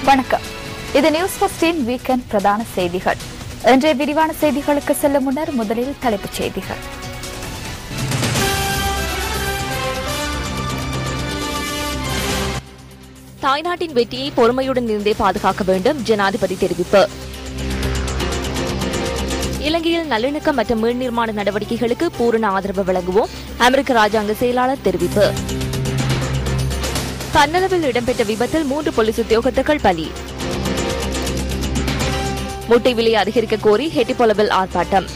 வணக்கம். இது news ஃபர்ஸ்டின் weekend பிரதான செய்திகள். இன்றைய விரிவான செய்திகளுக்கு செல்லும் முன்னர் முதலில் தலைப்புச் செய்திகள். தாய்நாட்டின் வெற்றியை பொறுமையுடன் இருந்தே பாதுகாக்க வேண்டும், ஜனாதிபதி தெரிவிப்பு. இலங்கையில் நல்லிணக்கம் மற்றும் மீள் நிர்மாண நடவடிக்கைகளுக்கு பூரண ஆதரவு வழங்குவோம், அமெரிக்க ராஜாங்க செயலாளர் தெரிவிப்பு. கன்னடவில் இடம்பெற்ற விபத்தில் 3 போலீஸ் உத்தியோகத்தர்கள் பலி. முட்டை விலை அதிகரிக்க கோரி ஹெட்டிபொலவில் ஆர்ப்பாட்டம்.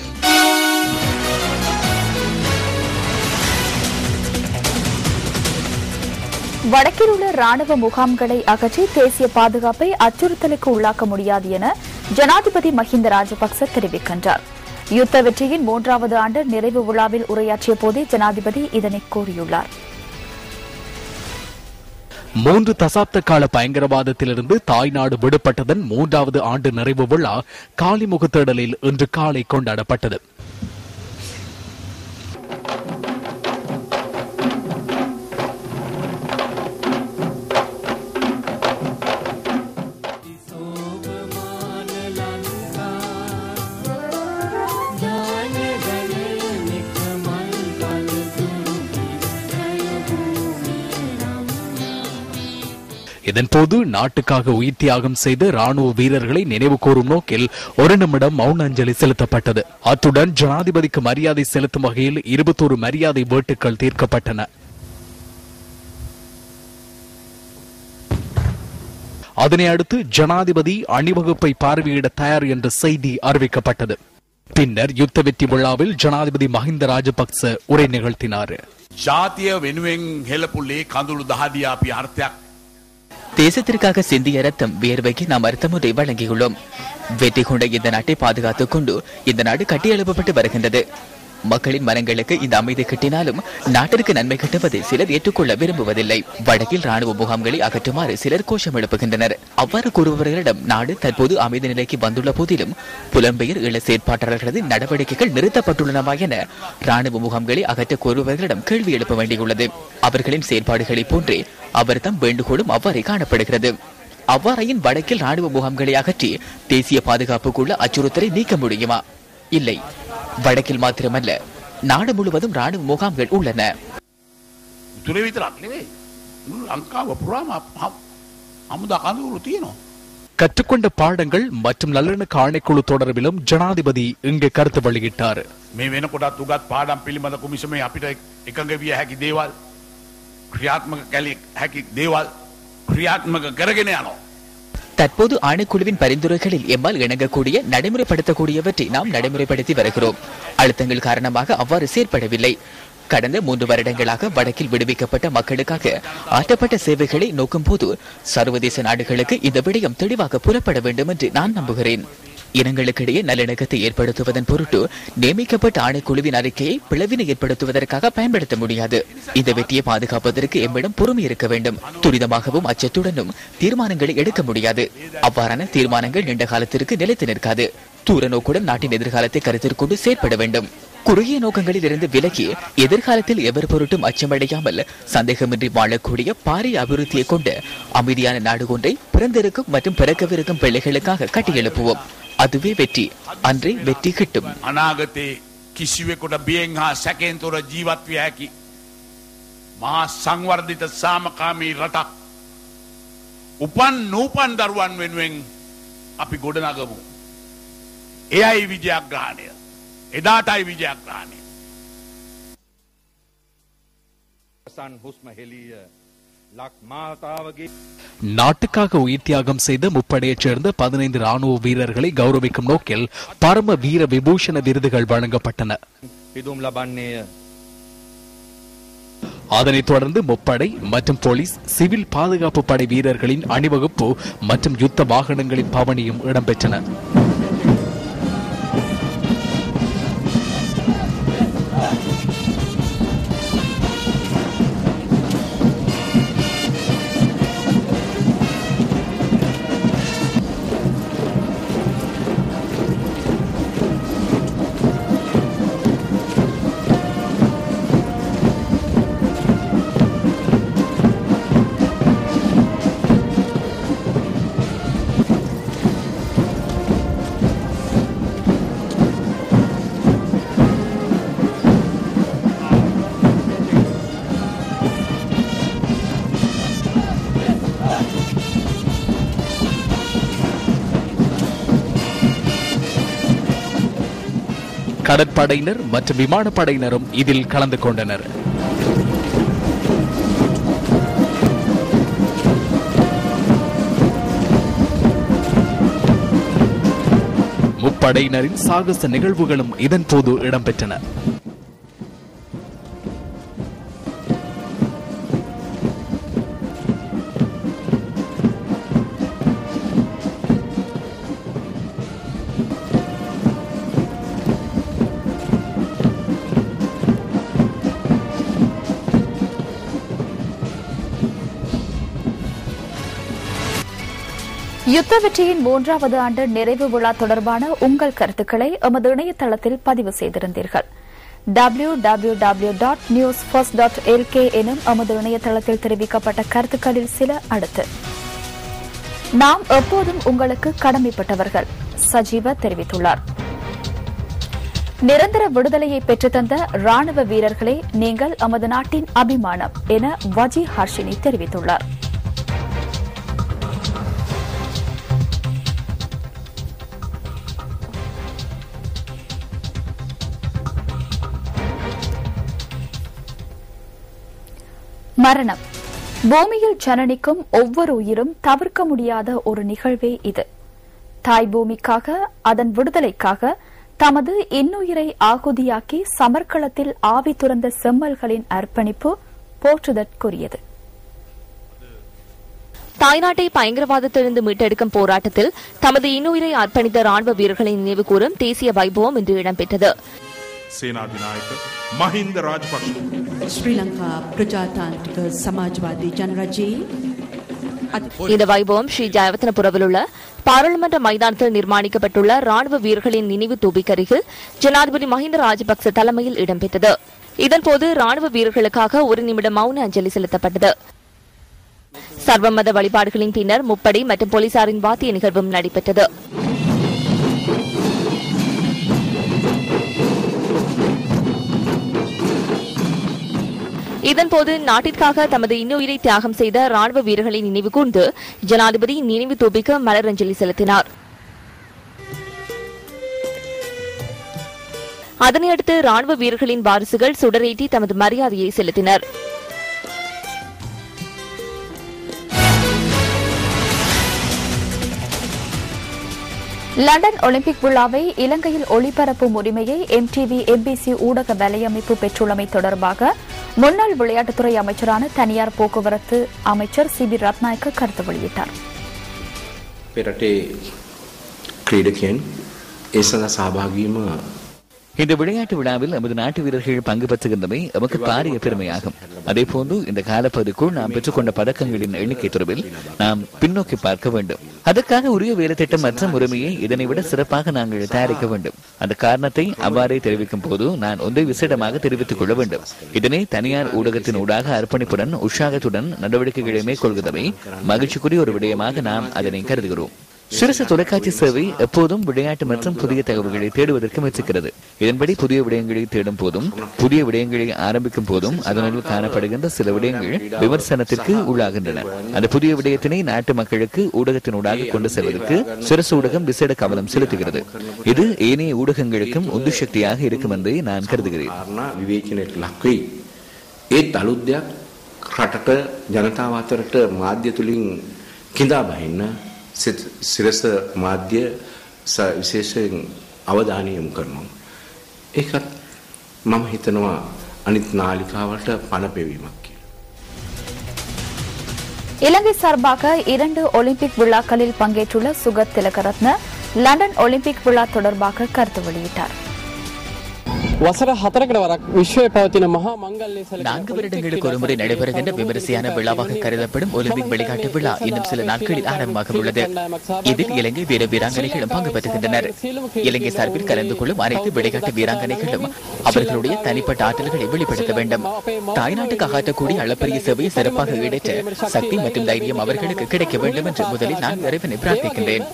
வடக்கில் உள்ள ராணுவ முகாம்களை அகற்றி தேசிய பாதுகாப்பை அச்சுறுத்தலுக்கு உள்ளாக்க முடியாது என ஜனாதிபதி மஹிந்த ராஜபக்ச தெரிவிக்கின்றார். யுத்த வெற்றியின் 3வது ஆண்டு நிறைவு விழாவில் உரையாற்றிய போதே ஜனாதிபதி இதனை கூறியுள்ளார். 3 தசாப்த கால பயங்கரவாதத்திலிருந்து தாய்நாடு விடுபட்டதன் 3வது ஆண்டு நிறைவு விழா காலிமுகத்திடலில் இன்று காலை கொண்டாடப்பட்டது. இதன்போது நாட்டுக்காக உயிர் தியாகம் செய்த ராணுவ வீரர்களை நினைவு கூறும் நோக்கில் 1 நிமிடம் மௌன அஞ்சலி செலுத்தப்பட்டது. அத்துடன் ஜனாதிபதிக்கு மரியாதை செலுத்தும் வகையில் 21 மரியாதை வேட்டுக்கள் தீர்க்கப்பட்டன. அதனை அடுத்து ஜனாதிபதி அணிவகுப்பை பார்வையிட தயார் என்ற செய்தி அறிவிக்கப்பட்டது. பின்னர் யுத்த வெற்றி விழாவில் ஜனாதிபதி மஹிந்த ராஜபக்ச உரை நிகழ்த்தினார். தேசத்திற்காக சிந்திய ரத்தம் வியர்வைக்கு நாம் அர்த்தமுறை வழங்கியுள்ளோம். வெற்றி கொண்ட இந்த நாட்டை பாதுகாத்துக் கொண்டு இந்த நாடு கட்டியெழுப்பப்பட்டு வருகின்றது. மக்களின் மனங்களுக்கு இந்த அமைதி கிட்டினாலும் நாட்டிற்கு நன்மை கிட்டுவதை சிலர் ஏற்றுக்கொள்ள விரும்புவதில்லை. வடக்கில் ராணுவ முகாம்களை அகற்றுமாறு சிலர் கோஷம் எழுப்புகின்றனர். அவ்வாறு கூறுபவர்களிடம் நாடு தற்போது அமைதி நிலைக்கு வந்துள்ள போதிலும் புலம்பெயர் ஈழ செயற்பாட்டாளர்களது நடவடிக்கைகள் நிறுத்தப்பட்டுள்ளனவா என ராணுவ முகாம்களை அகற்ற கோருபவர்களிடம் கேள்வி எழுப்ப வேண்டியுள்ளது. அவர்களின் செயற்பாடுகளை போன்றே அவர் தம் வேண்டுகோளும் அவ்வாறே காணப்படுகிறது. அவ்வாறையின் வடக்கில் ராணுவ முகாம்களை அகற்றி தேசிய பாதுகாப்புக்குள்ள அச்சுறுத்தலை நீக்க முடியுமா? இல்லை. வடக்கில் மாத்திரமல்ல, நாடு முழுவதும் ராணுவ முகாம்கள் உள்ளன. கற்றுக்கொண்ட பாடங்கள் மற்றும் நல்லிணக்க ஆணைக்குழு தொடர்பிலும் ஜனாதிபதி இங்கு கருத்து வெளியிட்டார். தற்போது ஆணைக்குழுவின் பரிந்துரைகளில் எம்மால் இணங்கக்கூடிய நடைமுறைப்படுத்தக்கூடியவற்றை நாம் நடைமுறைப்படுத்தி வருகிறோம். அழுத்தங்கள் காரணமாக அவ்வாறு செயற்படவில்லை. கடந்த 3 வருடங்களாக வடக்கில் விடுவிக்கப்பட்ட மக்களுக்காக ஆற்றப்பட்ட சேவைகளை நோக்கும் போது சர்வதேச நாடுகளுக்கு இந்த விடயம் தெளிவாக புலப்பட வேண்டும் என்று நான் நம்புகிறேன். இனங்களுக்கிடையே நல்லிணக்கத்தை ஏற்படுத்துவதன் பொருட்டு நியமிக்கப்பட்ட ஆணைக்குழுவின் அறிக்கையை பிளவினை ஏற்படுத்துவதற்காக பயன்படுத்த முடியாது. இந்த வெற்றியை பாதுகாப்பதற்கு எம்மிடம் பொறுமை இருக்க வேண்டும். துரிதமாகவும் அச்சத்துடனும் தீர்மானங்களை எடுக்க முடியாது. அவ்வாறான தீர்மானங்கள் நீண்ட காலத்திற்கு நிலைத்து நிற்காது. தூர நோக்குடன் நாட்டின் எதிர்காலத்தை கருத்தில் கொண்டு செயற்பட வேண்டும். குறுகிய நோக்கங்களில் இருந்து விலகி எதிர்காலத்தில் எவர் பொருட்டும் அச்சமடையாமல் சந்தேகமின்றி வாழக்கூடிய பாரிய அபிவிருத்தியை கொண்டு அமைதியான நாடு ஒன்றை பிறந்திருக்கும் மற்றும் பிறக்கவிருக்கும் பிள்ளைகளுக்காக கட்டியெழுப்புவோம். அதுவே வெற்றி. அன்றே வெற்றி கிட்டும். அநாகத்தே කිසිවෙකුට බියෙන් හා සැකෙන් තොර ජීවත් විය හැකි මහා සංවර්ධිත සාමකාමී රටක් උපන් නූපන් දරුවන් වෙනුවෙන් අපි ගොඩනගමු. එයයි විජයග්‍රහණය. එදාටයි විජයග්‍රහණය. நாட்டுக்காக உயிர் தியாகம் செய்த முப்படையைச் சேர்ந்த 15 ராணுவ வீரர்களை கௌரவிக்கும் நோக்கில் பரம வீர விபூஷண விருதுகள் வழங்கப்பட்டன. அதனைத் தொடர்ந்து முப்படை மற்றும் போலீஸ், சிவில் பாதுகாப்பு படை வீரர்களின் அணிவகுப்பு மற்றும் யுத்த வாகனங்களின் பவனியும் இடம்பெற்றன. கடற்படையினர் மற்றும் விமானப்படையினரும் இதில் கலந்து கொண்டனர். முப்படையினரின் சாகச நிகழ்வுகளும் இதன் போது இடம்பெற்றன. யுத்த வெற்றியின் 3வது ஆண்டு நிறைவு விழா தொடர்பான உங்கள் கருத்துக்களை எமது இணையதளத்தில் பதிவு செய்திருந்தீர்கள். www.newsfirst.lk எனும் எமது இணையதளத்தில் தெரிவிக்கப்பட்ட கருத்துக்களில் சில அடுத்து. நாம் எப்போதும் உங்களுக்கு கடமைப்பட்டவர்கள், சஜீவ தெரிவித்துள்ளார். நிரந்தர விடுதலையை பெற்றுத்தந்த ராணுவ வீரர்களே நீங்கள் எமது நாட்டின் அபிமானம் என வஜி ஹர்ஷினி தெரிவித்துள்ளார். மரணம் பூமியில் ஜனனிக்கும் ஒவ்வொரு உயிரும் தவிர்க்க முடியாத ஒரு நிகழ்வே இது. தாய் பூமிக்காக, அதன் விடுதலைக்காக தமது இன்னுயிரை ஆகுதியாக்கி சமர்க்களத்தில் ஆவி துறந்த செம்மல்களின் அர்ப்பணிப்பு போற்றுதற்குரியது. தாய்நாட்டை பயங்கரவாதத்திலிருந்து மீட்டெடுக்கும் போராட்டத்தில் தமது இன்னுயிரை அர்ப்பணித்த ராணுவ வீரர்களின் நினைவு கூறும் தேசிய வைபவம் இன்று இடம்பெற்றது. සේනාධිනායක මහින්ද රාජපක්ෂ ශ්‍රී ලංකා ප්‍රජාතාන්ත්‍රික සමාජවාදී ජනරජයේ இந்த வைபவம் ஸ்ரீ ஜெயவர்தனபுரவில் உள்ள பாராளுமன்ற மைதானத்தில் நிர்மாணிக்கப்பட்டுள்ள ராணுவ வீரர்களின் நினைவு தூபிக்கருகில் ஜனாதிபதி மஹிந்த ராஜபக்ச தலைமையில் இடம்பெற்றது. இதன்போது ராணுவ வீரர்களுக்காக 1 நிமிடம் மௌன அஞ்சலி செலுத்தப்பட்டது. சர்வமத வழிபாடுகளின் பின்னர் முப்படை மற்றும் போலீசாரின் வாத்திய நிகழ்வும் நடைபெற்றது. இதன்போது நாட்டிற்காக தமது இன்னுயிரை தியாகம் செய்த ராணுவ வீரர்களை நினைவு கூர்ந்து ஜனாதிபதி நினைவு தூபிக்கு மலரஞ்சலி செலுத்தினார். அதனையடுத்து ராணுவ வீரர்களின் வாரிசுகள் சுடரேற்றி தமது மரியாதையை செலுத்தினர். லண்டன் ஒலிம்பிக் விழாவை இலங்கையில் ஒளிபரப்பும் உரிமையை MTV MBC ஊடக வலையமைப்பு பெற்றுள்ளமை தொடர்பாக முன்னாள் விளையாட்டுத்துறை அமைச்சரான தனியார் போக்குவரத்து அமைச்சர் CB ரத்நாயக்க கருத்து வெளியிட்டார். இந்த விளையாட்டு விழாவில் நமது நாட்டு வீரர்கள் பங்கு பெற்றுகின்றமை நமக்கு பாரிய பெருமையாகும். அதேபோன்று இந்த காலப்பகுதிக்குள் நாம் பெற்றுக்கொண்ட பதக்கங்களின் எண்ணிக்கை தொடர்பில் நாம் பின்னோக்கி பார்க்க வேண்டும். அதற்காக உரிய வேலை திட்டம் மற்றும் உரிமையை இதனை விட சிறப்பாக நாங்கள் தயாரிக்க வேண்டும். அந்த காரணத்தை அவ்வாறே தெரிவிக்கும் போது நான் ஒன்றை விசேடமாக தெரிவித்துக் கொள்ள வேண்டும். இதனை தனியார் ஊடகத்தின் ஊடாக அர்ப்பணிப்புடன் உற்சாகத்துடன் நடவடிக்கைகளை மேற்கொள்கிறதை மகிழ்ச்சிக்குரிய ஒரு விடயமாக நாம் அதனை கருதுகிறோம். சிறுசு தொலைக்காட்சி சேவை எப்போதும் விளையாட்டு மற்றும் புதிய தகவல்களை தேடுவதற்கு முயற்சிக்கிறது. இதன்படி புதிய விடயங்களை தேடும் போதும் புதிய விடயங்களை ஆரம்பிக்கும் போதும் அதனுள் காணப்படுகின்ற சில விடயங்கள் விமர்சனத்திற்கு உள்ளாகின்றன. அந்த புதிய விடயத்தினை நாட்டு மக்களுக்கு ஊடகத்தினூடாக கொண்டு செல்வதற்கு சிறுசு ஊடகம் விசேட கவனம் செலுத்துகிறது. இது ஏனைய ஊடகங்களுக்கும் உந்து சக்தியாக இருக்கும் என்று நான் கருதுகிறேன். සිරස මාධ්‍ය විශේෂයෙන් අවධානය යොමු කරනවා. ඒකත් මම හිතනවා අනිත් නාලිකාවලට පණ පෙවීමක් කියලා. இலங்கை சார்பாக 2 ஒலிம்பிக் விழாக்களில் பங்கேற்றுள்ள சுகத் திலகரத்ன லண்டன் ஒலிம்பிக் விழா தொடர்பாக கருத்து வெளியிட்டார். වසර 4කට වරක් විශ්වයේ පවතින මහා මංගල්‍ය 4 வருடங்களுக்கு ஒருமுறை நடைபெறுகின்ற விமரிசையான விழாவாக கருதப்படும் ஒலிம்பிக் விளையாட்டு விழா இன்னும் சில நாட்களில் ஆரம்பமாக உள்ளது. இதில் இலங்கை வீர வீராங்கனைகளும் பங்கு பெற்றுகின்றனர். இலங்கை சார்பில் கலந்து கொள்ளும் அனைத்து விளையாட்டு வீராங்கனைகளும் அவர்களுடைய தனிப்பட்ட ஆற்றல்களை வெளிப்படுத்த வேண்டும். தாய்நாட்டுக்கு ஆற்றக்கூடிய அளப்பரிய சேவையை சிறப்பாக ஈடேற்ற சக்தி மற்றும் தைரியம் அவர்களுக்கு கிடைக்க வேண்டும் என்று முதலில் நான் இறைவனை பிரார்த்திக்கின்றேன்.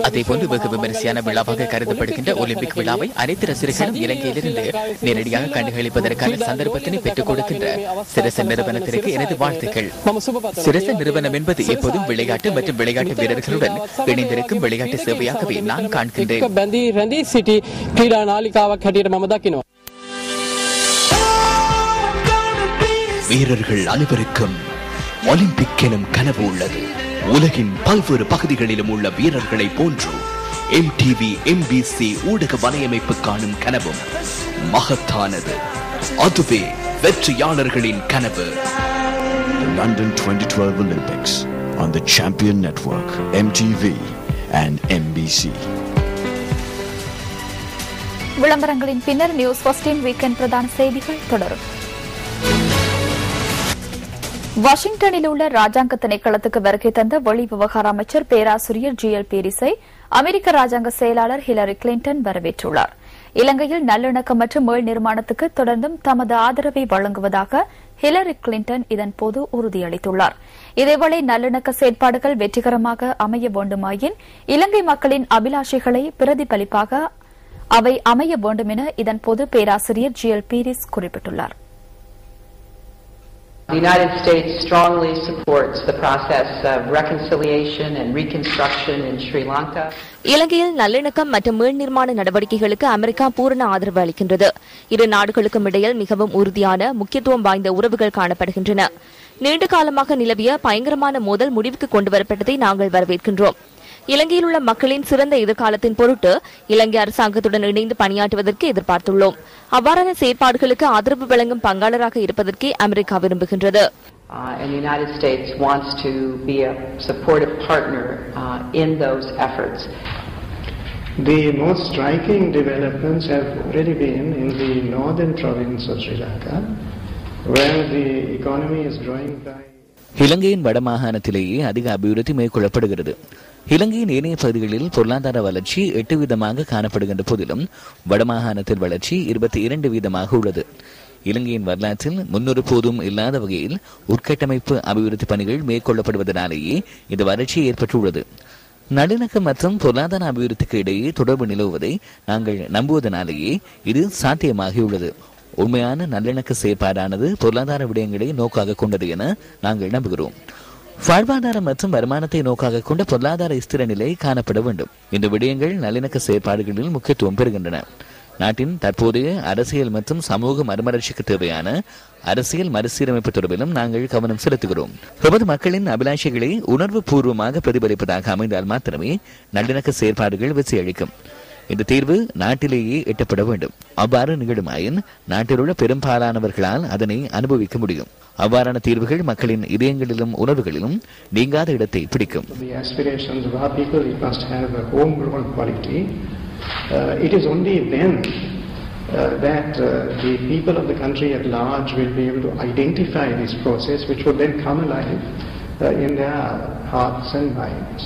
அதேபோன்று வெகு விமரிசையான விழாவாக கருதப்படுகின்ற ஒலிம்பிக் விழாவை அனைத்து ரசிகர்களும் இலங்கையிலிருந்து நேரடியாக கண்டுகளிப்பதற்கான சந்தர்ப்பத்தினை பெற்றுக் கொடுக்கின்ற சிரச நிறுவனத்திற்கு எனது வாழ்த்துக்கள். சிரச நிறுவனம் என்பது எப்போதும் விளையாட்டு மற்றும் விளையாட்டு வீரர்களுடன் இணைந்திருக்கும் விளையாட்டு சேவையாகவே நான் காண்கின்றேன். வீரர்கள் அனைவருக்கும் ஒலிம்பிக் எனும் கனவு உள்ளது. உலகின் பல்வேறு பகுதிகளிலும் உள்ள வீரர்களை போன்று MTV MBC ஊடக வலையமைப்பு காணும் கனவும் மகத்தானது. அதுவே வெற்றியாளர்களின் கனவு. London 2012 Olympics on the Champion Network, MTV and MBC. விளம்பரங்களின் பின்னர் நியூஸ் ஃபர்ஸ்டின் வீக்கெண்ட் பிரதான செய்திகள் தொடரும். வாஷிங்டனில் உள்ள ராஜாங்க திணைக்களத்துக்கு வருகை தந்த வெளி விவகார அமைச்சர் பேராசிரியர் GL பீரிஸை அமெரிக்க ராஜாங்க செயலாளர் ஹிலரி கிளின்டன் வரவேற்றுள்ளார். இலங்கையில் நல்லிணக்கம் மற்றும் மீள் நிர்மாணத்துக்கு தொடர்ந்தும் தமது ஆதரவை வழங்குவதாக ஹிலரி கிளின்டன் இதன்போது உறுதியளித்துள்ளார். இதேவேளை நல்லிணக்க செயற்பாடுகள் வெற்றிகரமாக அமைய வேண்டுமாயின் இலங்கை மக்களின் அபிலாஷைகளை பிரதிபலிப்பாக அவை அமைய வேண்டும் என இதன்போது பேராசிரியர் GL பீரிஸ் குறிப்பிட்டுள்ளார். The United States strongly supports the process of reconciliation and reconstruction in Sri Lanka. இலங்கையில் நல்லிணக்கம் மற்றும் மீள் நிர்மாண நடவடிக்கைகளுக்கு அமெரிக்கா பூரண ஆதரவு அளிக்கின்றது. இரு நாடுகளுக்கும் இடையில் மிகவும் உறுதியான முக்கியத்துவம் வாய்ந்த உறவுகள் காணப்படுகின்றன. நீண்ட காலமாக நிலவிய பயங்கரமான மோதல் முடிவுக்கு கொண்டுவரப்பட்டதை நாங்கள் வரவேற்கின்றோம். இலங்கையில் உள்ள மக்களின் சிறந்த எதிர்காலத்தின் பொருட்டு இலங்கை அரசாங்கத்துடன் இணைந்து பணியாற்றுவதற்கு எதிர்பார்த்துள்ளோம். அவ்வாறான செயற்பாடுகளுக்கு ஆதரவு வழங்கும் பங்காளராக இருப்பதற்கே America விரும்புகின்றது. And the United States wants to be a supportive partner in those efforts. The most striking developments have already been in the northern province of Sri Lanka, where the economy is growing by. இலங்கையின் வடமாகாணத்திலேயே அதிக அபிவிருத்தி மேற்கொள்ளப்படுகிறது. இலங்கையின் ஏனைய பகுதிகளில் பொருளாதார வளர்ச்சி 8% காணப்படுகின்ற போதிலும் வடமாகாணத்தில் வளர்ச்சி 22% உள்ளது. இலங்கையின் வரலாற்றில் முன்னொரு போதும் இல்லாத வகையில் உட்கட்டமைப்பு அபிவிருத்தி பணிகள் மேற்கொள்ளப்படுவதனாலேயே இந்த வளர்ச்சி ஏற்பட்டுள்ளது. நல்லிணக்கம் மற்றும் பொருளாதார அபிவிருத்திக்கு இடையே தொடர்பு நிலவுவதை நாங்கள் நம்புவதனாலேயே இது சாத்தியமாகியுள்ளது. உண்மையான நல்லிணக்க செயற்பாடானது பொருளாதார விடயங்களை நோக்காக கொண்டது என நாங்கள் நம்புகிறோம். வாழ்வாதாரம் மற்றும் வருமானத்தை நோக்காக கொண்ட பொருளாதார ஸ்திர நிலை காணப்பட வேண்டும். இந்த விடயங்கள் நல்லிணக்க செயற்பாடுகளில் முக்கியத்துவம் பெறுகின்றன. நாட்டின் தற்போதைய அரசியல் மற்றும் சமூக மறுமலர்ச்சிக்கு தேவையான அரசியல் மறுசீரமைப்பு தொடர்பிலும் நாங்கள் கவனம் செலுத்துகிறோம். எமது மக்களின் அபிலாஷைகளை உணர்வு பூர்வமாக பிரதிபலிப்பதாக அமைந்தால் மாத்திரமே நல்லிணக்க செயற்பாடுகள் வெற்றி அளிக்கும். இந்த தீர்வு நாட்டிலேயே எட்டப்பட வேண்டும். அவ்வாறு நிகழுமாயின் நாட்டில் உள்ள பெரும்பாலானவர்களால் அதனை அனுபவிக்க முடியும். அவ்வாறான தீர்வுகள் மக்களின் இதயங்களிலும் உணர்வுகளிலும் நீங்காத இடத்தை பிடிக்கும். It is only then that the people of the country at large will be able to identify this process, which will then come alive in their hearts and minds.